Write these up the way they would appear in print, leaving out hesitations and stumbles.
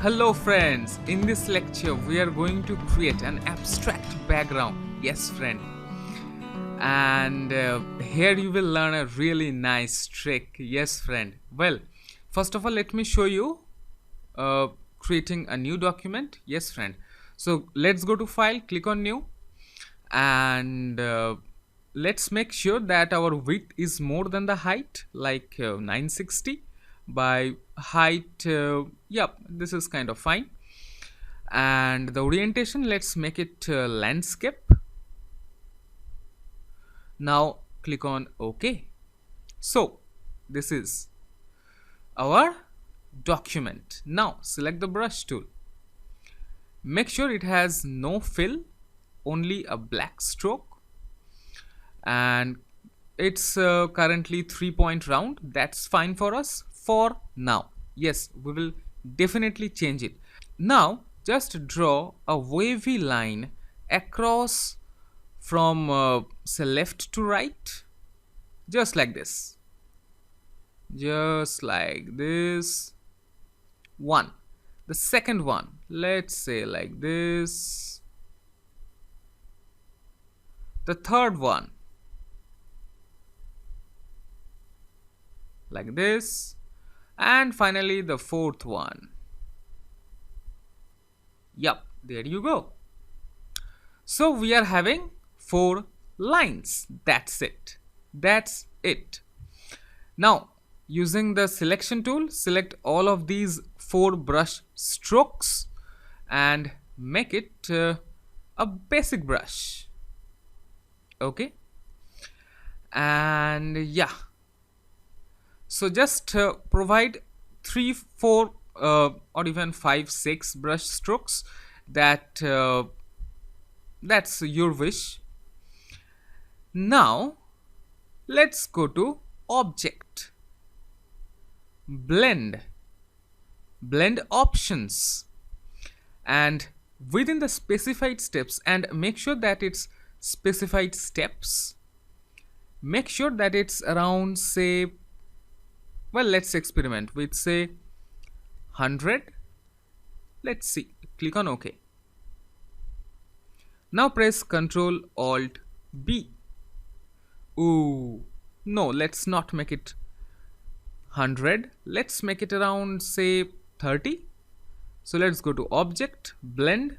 Hello friends, in this lecture we are going to create an abstract background. Yes friend. And here you will learn a really nice trick. Yes friend. Well, first of all let me show you uh, creating a new document. Yes friend. So let's go to file, click on new, and let's make sure that our width is more than the height, like 960 by height. Yep, this is kind of fine. And the orientation, let's make it landscape. Now click on OK. So this is our document. Now select the brush tool, make sure it has no fill, only a black stroke, and it's currently 3-point round. That's fine for us for now. Yes, we will definitely change it. Now just draw a wavy line across from say left to right, just like this, one. The second one, let's say like this. The third one like this, and finally the fourth one. Yup, there you go. So we are having 4 lines. That's it. Now using the selection tool, select all of these 4 brush strokes and make it a basic brush. Okay, and yeah, so just provide 3, 4 or even 5, 6 brush strokes. That's your wish. Now let's go to object, blend options, and within the specified steps, and make sure that it's specified steps, make sure that it's around, say, well, let's experiment with say 100. Let's see, click on OK. Now press Ctrl Alt B. Ooh, no, let's not make it 100. Let's make it around say 30. So let's go to object, blend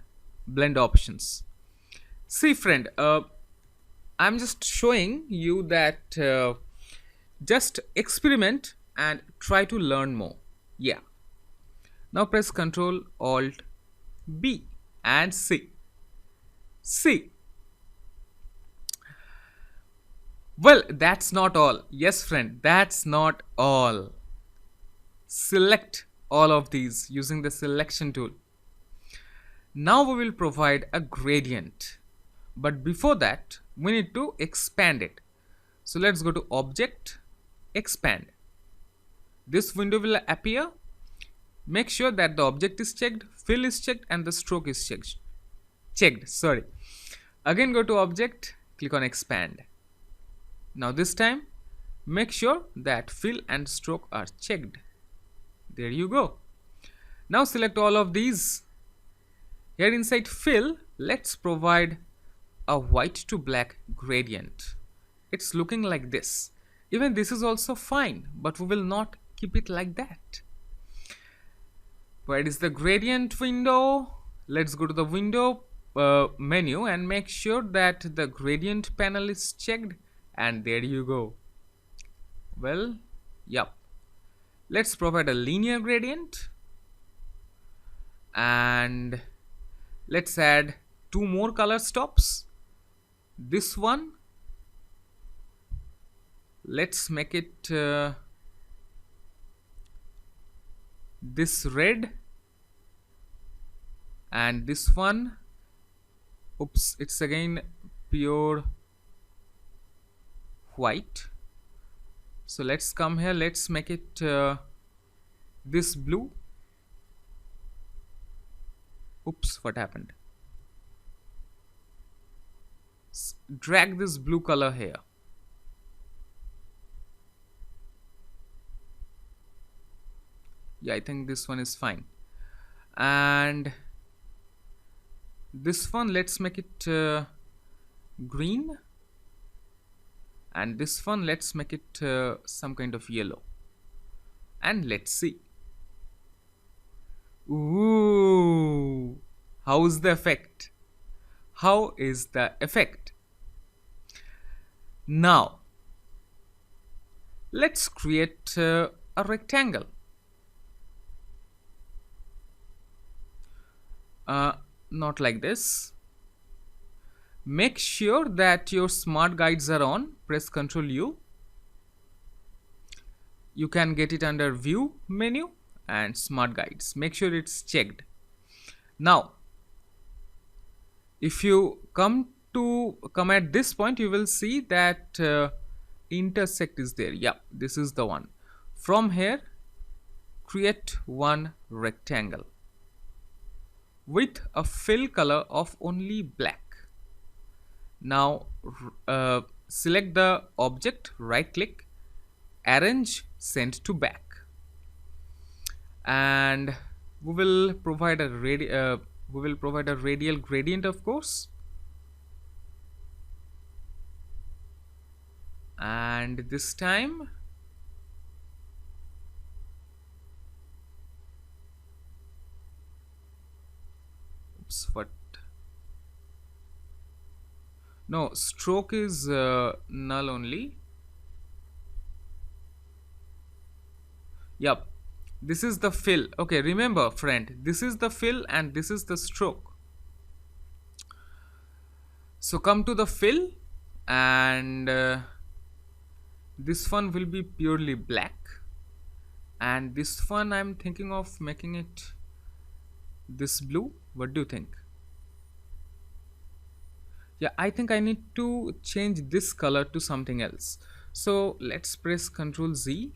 options. See friend, I'm just showing you that just experiment and try to learn more. Yeah. Now press Ctrl Alt B and see. Well, that's not all. Yes friend, that's not all. Select all of these using the selection tool. Now we will provide a gradient, but before that we need to expand it. So let's go to object, expand. This window will appear. Make sure that the object is checked, fill is checked, and the stroke is checked. Sorry. Again go to object, click on expand. Now this time make sure that fill and stroke are checked. There you go. Now select all of these. Here inside fill, let's provide a white to black gradient. It's looking like this. Even this is also fine, but we will not keep it like that. Where is the gradient window? Let's go to the window menu and make sure that the gradient panel is checked, and there you go. Well, yep. Let's provide a linear gradient, and let's add 2 more color stops. This one, let's make it this red, and this one, oops, it's again pure white. So let's come here, let's make it this blue. Oops, what happened? Drag this blue color here. Yeah, I think this one is fine. And this one, let's make it green, and this one, let's make it some kind of yellow, and let's see. Ooh, how's the effect? How is the effect? Now let's create a rectangle. Not like this. Make sure that your smart guides are on. Press Ctrl U. You can get it under View menu and Smart Guides. Make sure it's checked. Now, if you come at this point, you will see that intersect is there. Yeah, this is the one. From here, create one rectangle with a fill color of only black. Now select the object, right click, arrange send to back, and we will provide a radial gradient, of course, and this time what? No, stroke is null only. Yep, this is the fill. Okay, remember friend, this is the fill and this is the stroke. So come to the fill, and this one will be purely black, and this one I'm thinking of making it this blue. What do you think? Yeah, I think I need to change this color to something else. So let's press Ctrl Z.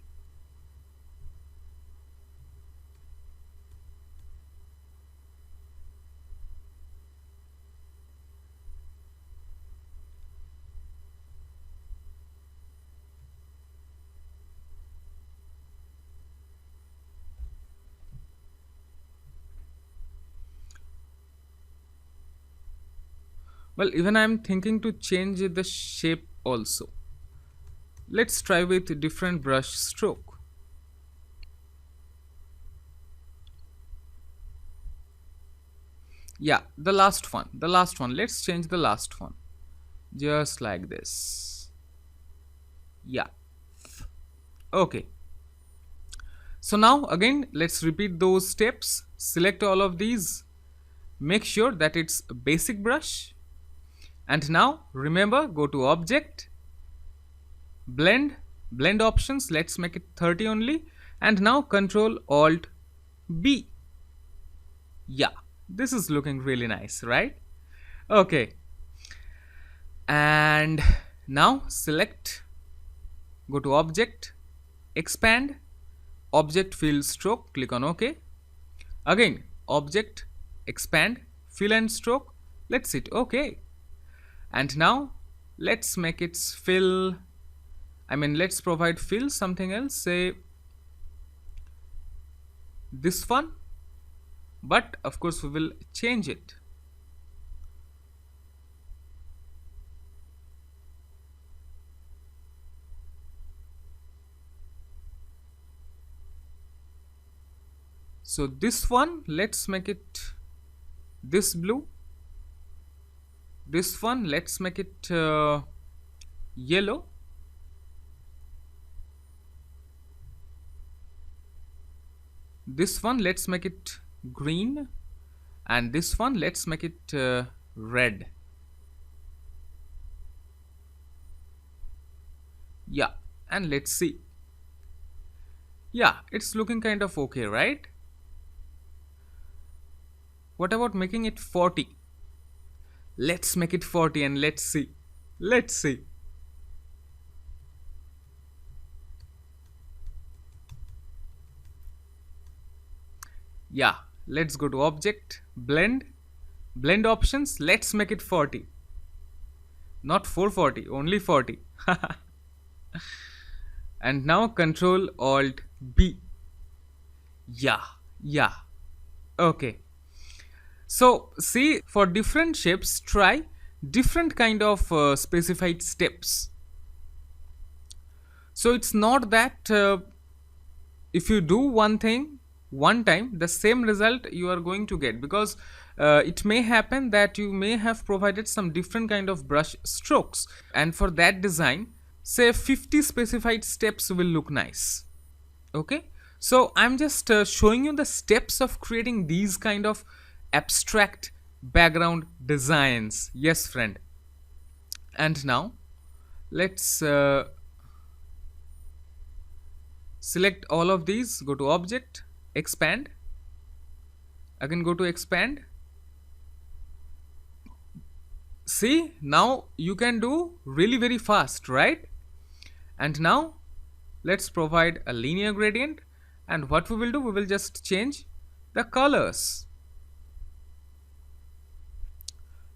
Well, even I'm thinking to change the shape also. Let's try with different brush stroke. Yeah, the last one. Let's change the last one. Just like this. Yeah. Okay. So now again, let's repeat those steps. Select all of these. Make sure that it's a basic brush. And now remember, go to object, blend options, let's make it 30 only, and now Control Alt B. Yeah, this is looking really nice, right? Okay, and now select, go to object, expand, object fill stroke, click on OK. Again, object, expand, fill and stroke, let's hit OK. And now let's make it fill, let's provide fill something else, say this one, but of course we will change it. So this one, let's make it this blue. This one, let's make it yellow. This one, let's make it green, and this one, let's make it red. Yeah, and let's see. Yeah, it's looking kind of okay, right? What about making it 40? Let's make it 40 and let's see. Yeah, let's go to object, blend options, let's make it 40. Not 440, only 40. And now Control Alt B. Yeah. Okay. So see, for different shapes, try different kind of specified steps. So it's not that if you do one thing one time, the same result you are going to get, because it may happen that you may have provided some different kind of brush strokes, and for that design, say 50 specified steps will look nice. Okay, so I'm just showing you the steps of creating these kind of abstract background designs. Yes, friend. And now let's select all of these, go to object, expand, again go to expand. See, now you can do really very fast, right? And now let's provide a linear gradient, and what we will do, we will just change the colors.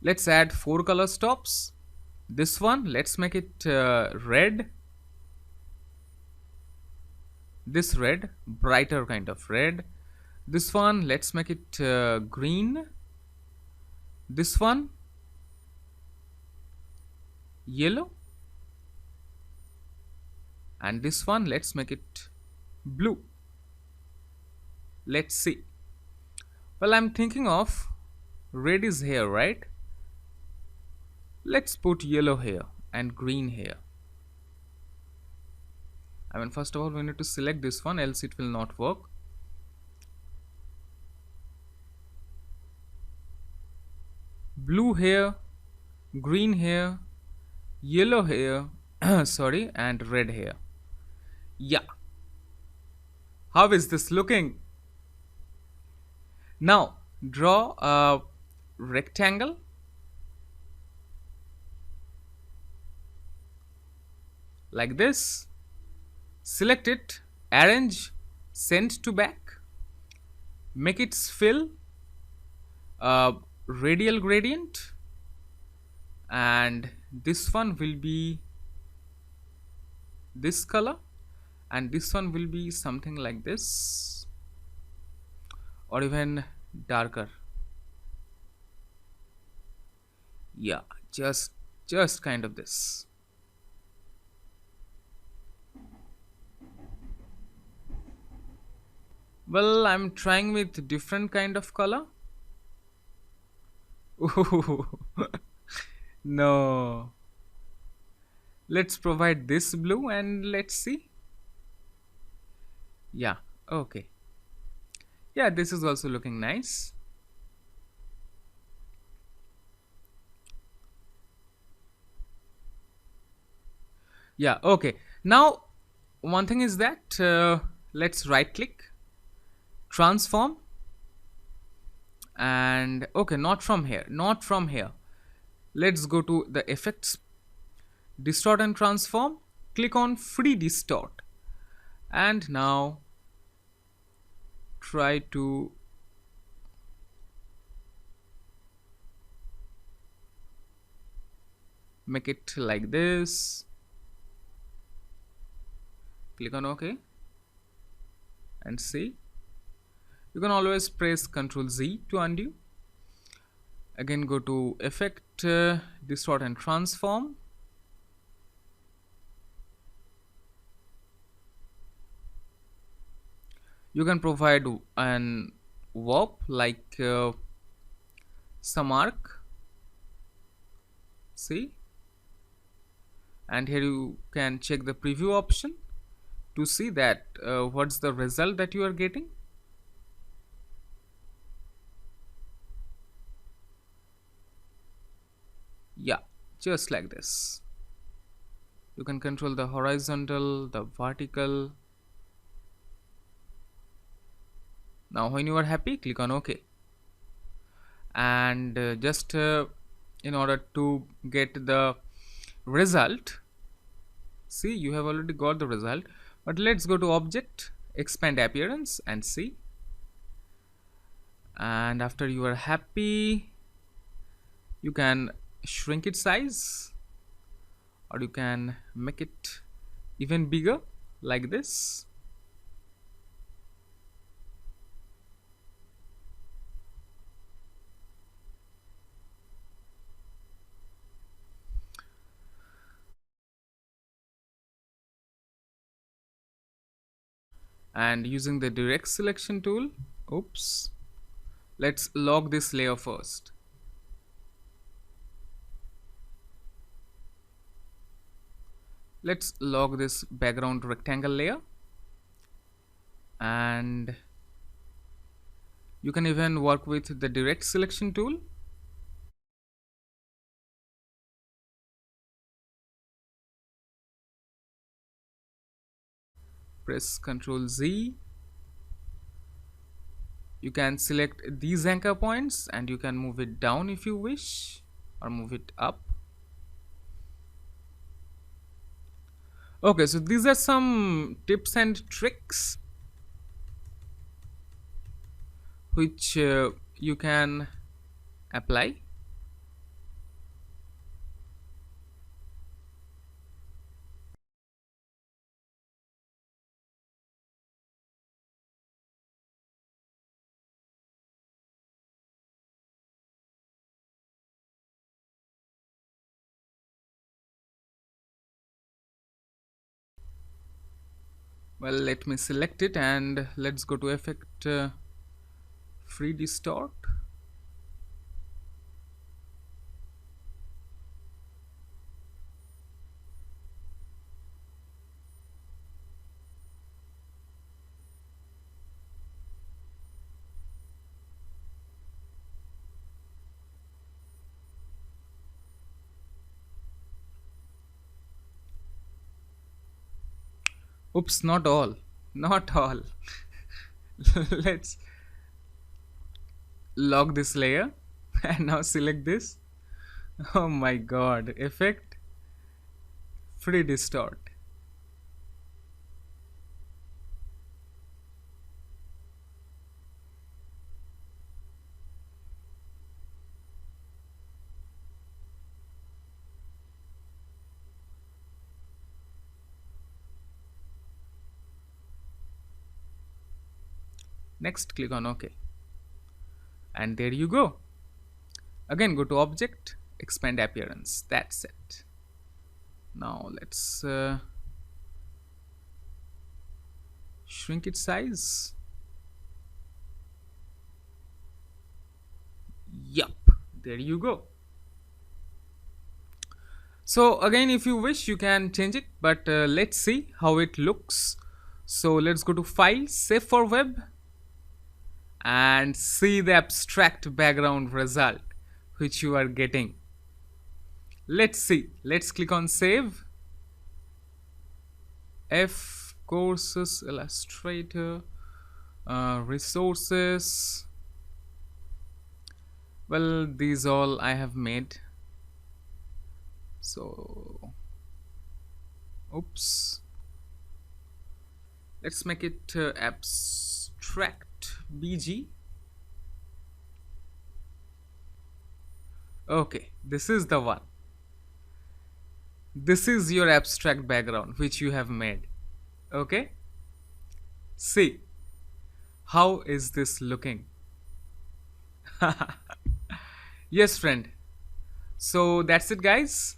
Let's add 4 color stops. This one, let's make it red. This red, brighter kind of red. This one, let's make it green. This one, yellow. And this one, let's make it blue. Let's see. Well, I'm thinking of red is here, right? Let's put yellow here and green here. I mean, first of all, we need to select this one, else it will not work. Blue here, green here, yellow here, sorry, and red here. Yeah. How is this looking? Now, draw a rectangle. Like this. Select it, arrange, send to back. Make it fill a radial gradient. And this one will be this color. And this one will be something like this. Or even darker. Yeah, just kind of this. Well, I'm trying with different kind of color. Ooh. No. Let's provide this blue and let's see. Yeah, okay. Yeah, this is also looking nice. Yeah, okay. Now, one thing is that let's right click, transform, and okay, not from here, not from here. Let's go to the effects, distort and transform, click on free distort, and now try to make it like this. Click on OK and see. You can always press Ctrl Z to undo. Again go to effect, distort and transform. You can provide an warp like some arc. See, and here you can check the preview option to see that what's the result that you are getting. Yeah, just like this. You can control the horizontal, the vertical. Now when you are happy, click on OK. And just in order to get the result, see, you have already got the result, but let's go to object, expand appearance and see. And after you are happy, you can shrink its size, or you can make it even bigger like this. And using the direct selection tool, oops, let's lock this layer first. Let's lock this background rectangle layer, and you can even work with the direct selection tool. Press Ctrl Z. You can select these anchor points and you can move it down if you wish, or move it up. Okay, so these are some tips and tricks which you can apply. Well, let me select it and let's go to effect, free distort. Oops, not all, not all. Let's lock this layer and now select this. Oh my god, effect, free distort. Next, click on OK, and there you go. Again, go to object, expand appearance. That's it. Now let's shrink its size. Yup, there you go. So again, if you wish, you can change it, but let's see how it looks. So let's go to File, Save for Web, and see the abstract background result which you are getting. Let's see. Let's click on Save. F Courses, Illustrator, Resources. Well, these all I have made. So, oops. Let's make it abstract BG. Okay, this is the one. This is your abstract background which you have made. Okay, see, how is this looking? Yes, friend. So that's it, guys.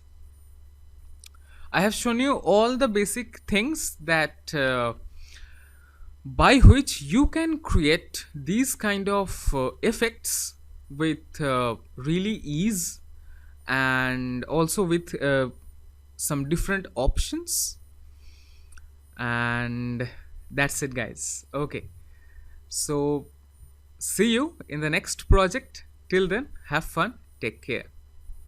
I have shown you all the basic things that by which you can create these kind of effects with really ease, and also with some different options. And that's it, guys. Okay, so see you in the next project. Till then, have fun, take care.